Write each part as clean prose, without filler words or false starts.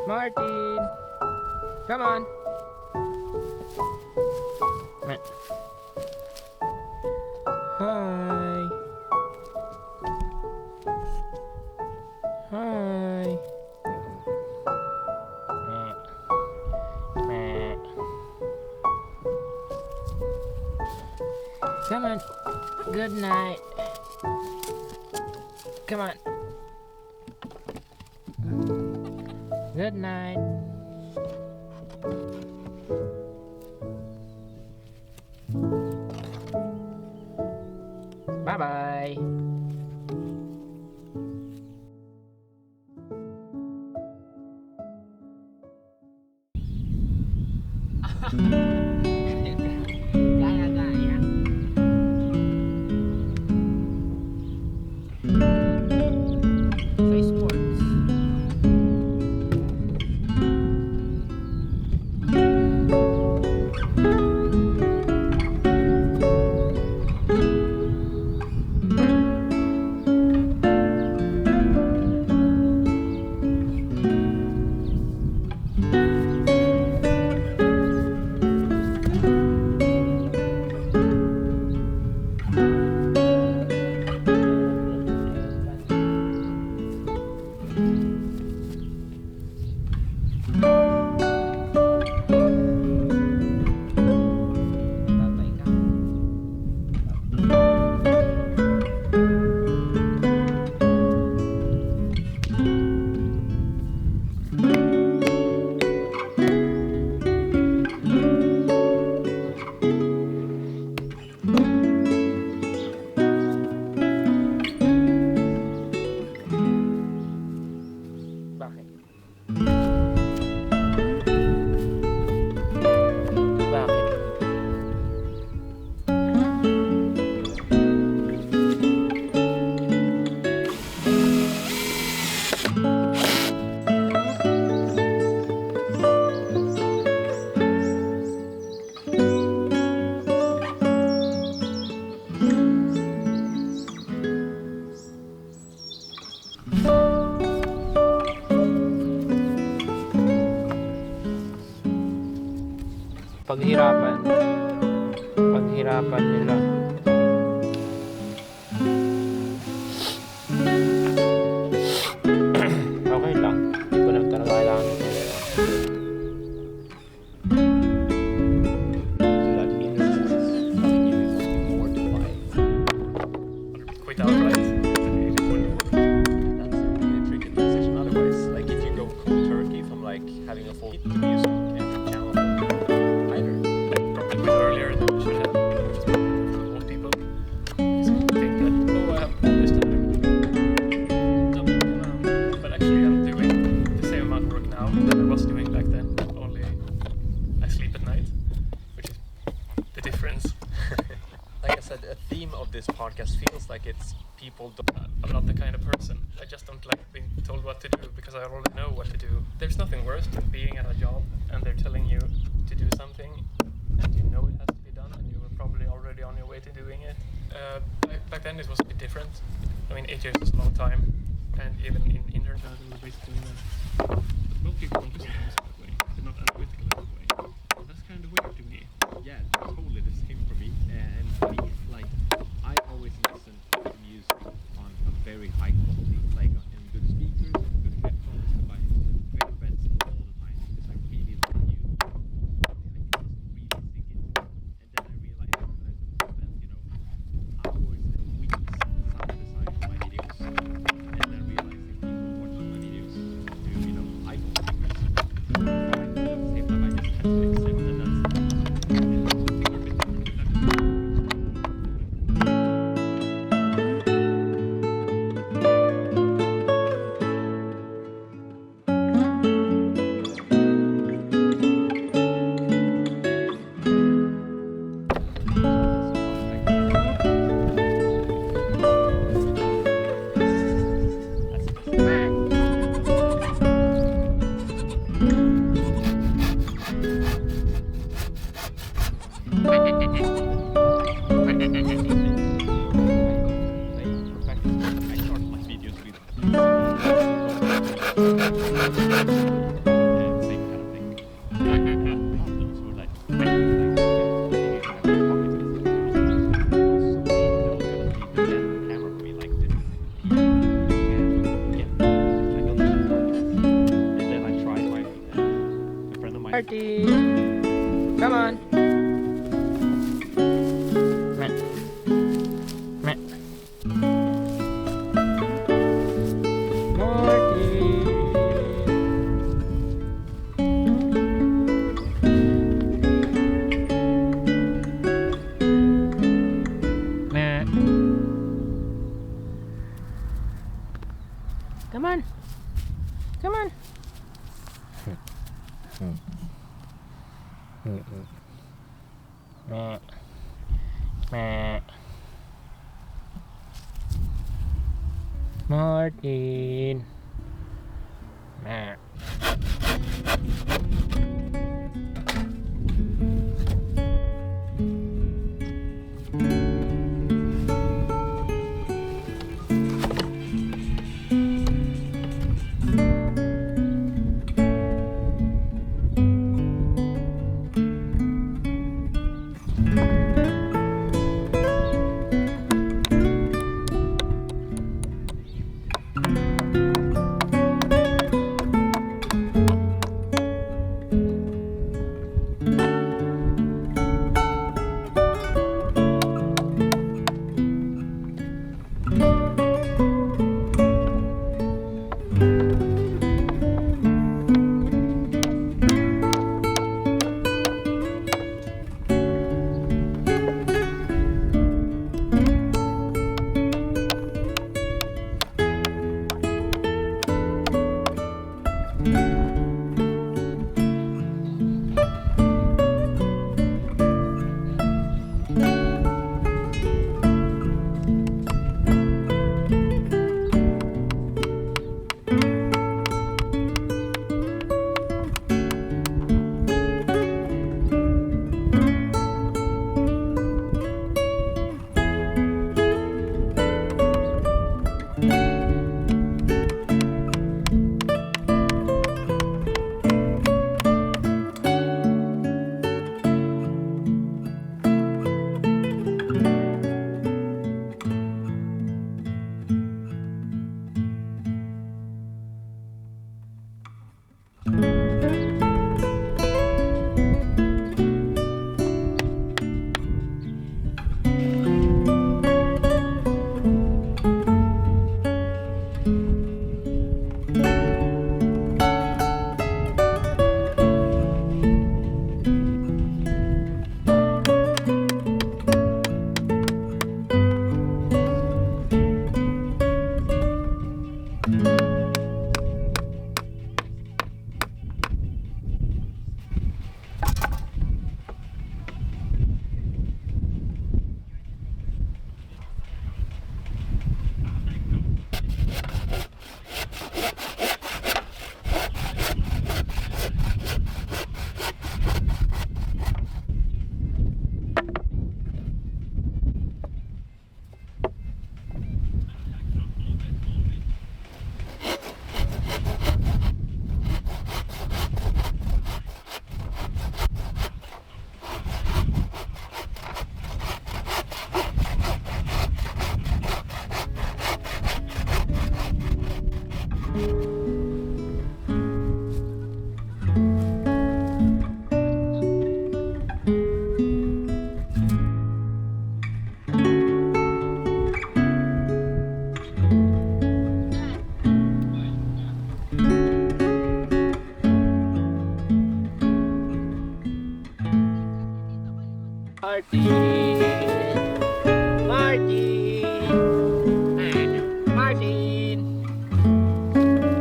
Martin! Come on! Hi! Hi! Come on. Good night. Come on. Good night. Bye-bye. Play sports. Bakit? Bakit? Paghirapan nila. Okay lang, hindi ko na talaga kailangan ito. So that hinders telling you something more to buy. Quit outright. It wouldn't work. That's a really tricky transition. Otherwise, like if you go cold turkey from like having a full hit to music and channel either. Probably quit earlier than we should have. A theme of this podcast feels like it's people I'm not the kind of person. I just don't like being told what to do because I already know what to do. There's nothing worse than being at a job and they're telling you to do something and you know it has to be done and you were probably already on your way to doing it. Back then it was a bit different. I mean, 8 years is a long time, and even in intern it was basically but most people don't listen to music that way. They're not analytical that way. That's kind of weird to me. Yeah, totally the same for me. And for me, like, I always listen to music on a very high quality, like in good speakers, good headphones, and like great friends all the time because I really like you. And I can just really sing it. And then I realized that I spent, hours and weeks sound designing my videos. And then realizing people watching my videos do, I Martin, come on. Meh. Meh. Martin. Meh. Come on. Come on. Meh. Meh. Martin. Meh. Martin. Martin. Martin.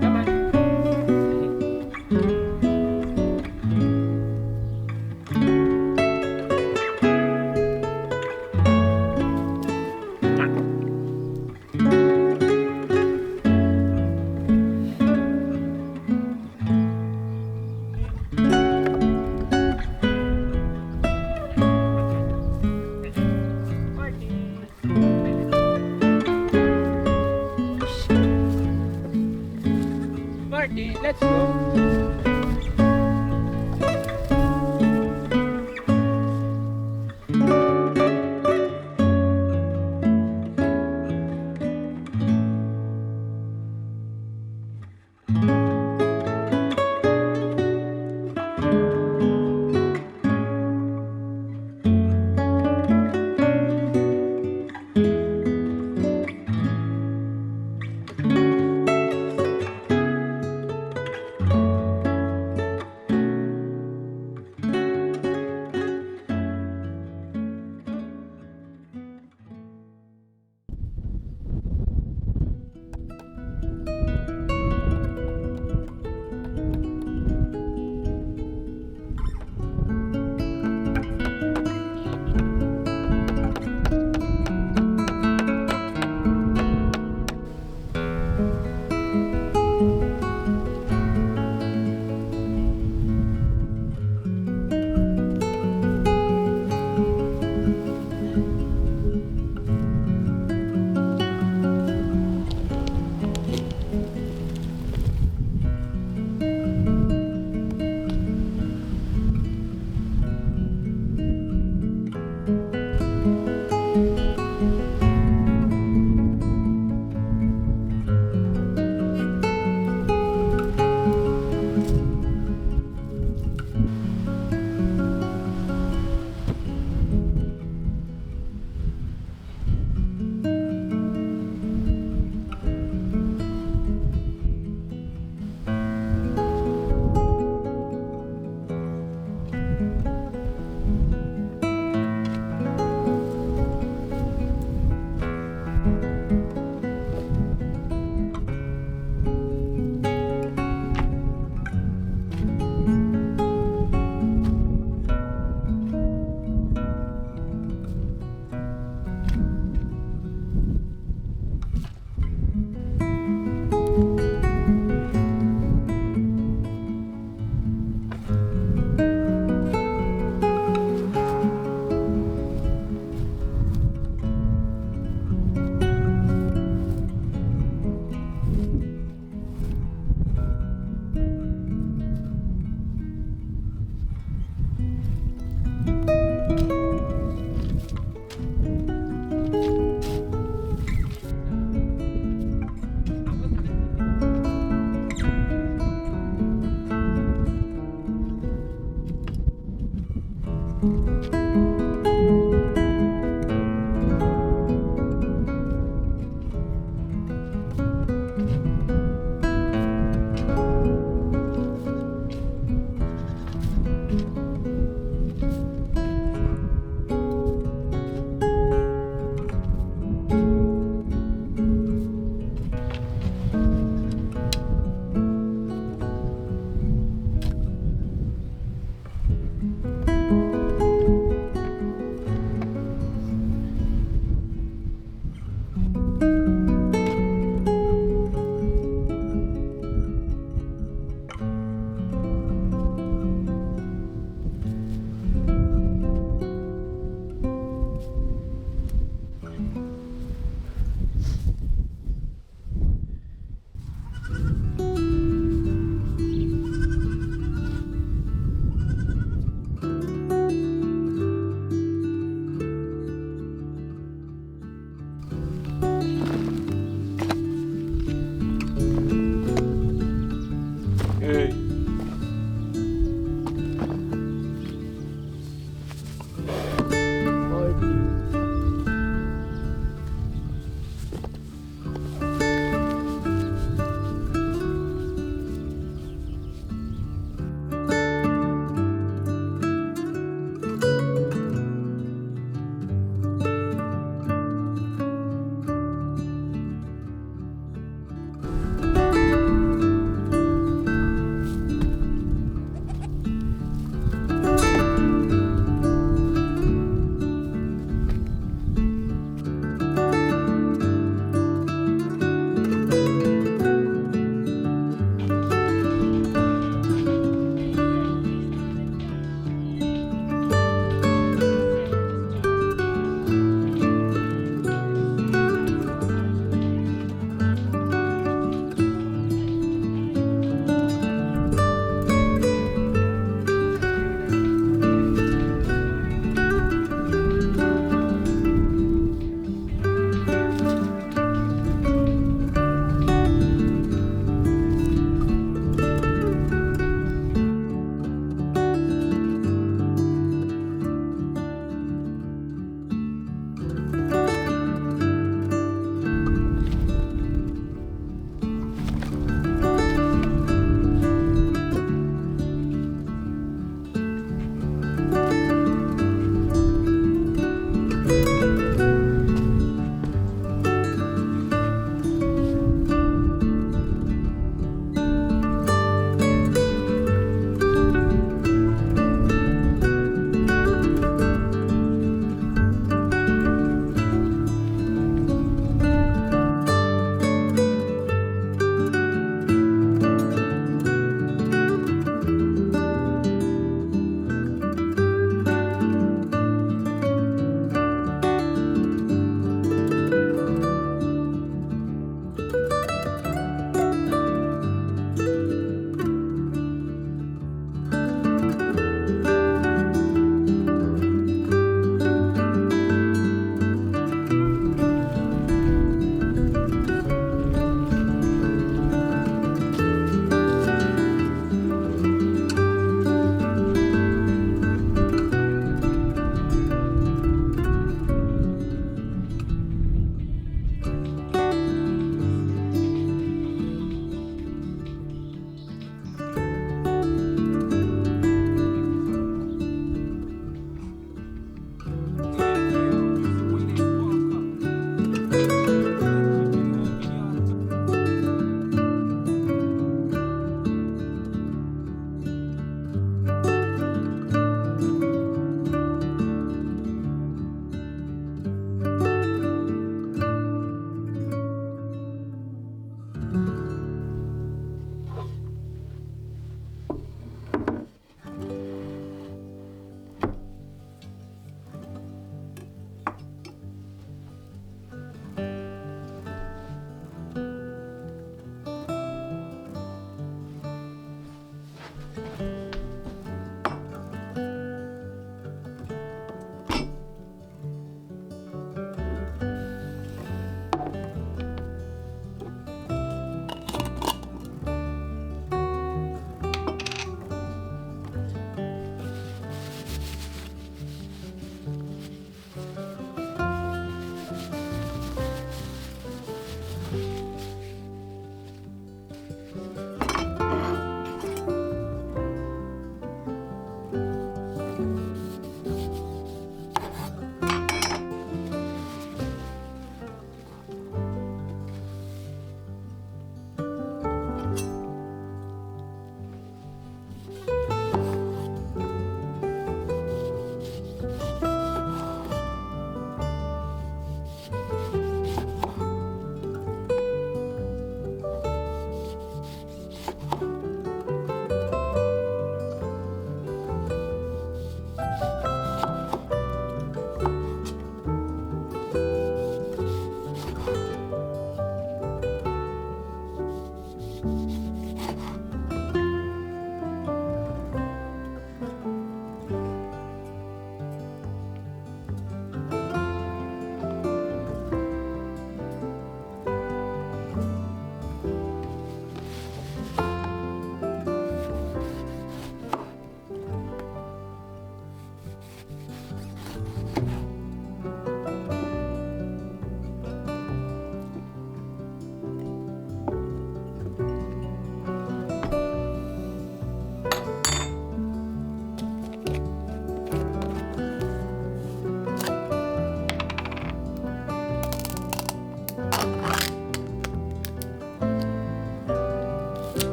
Come on. Bye.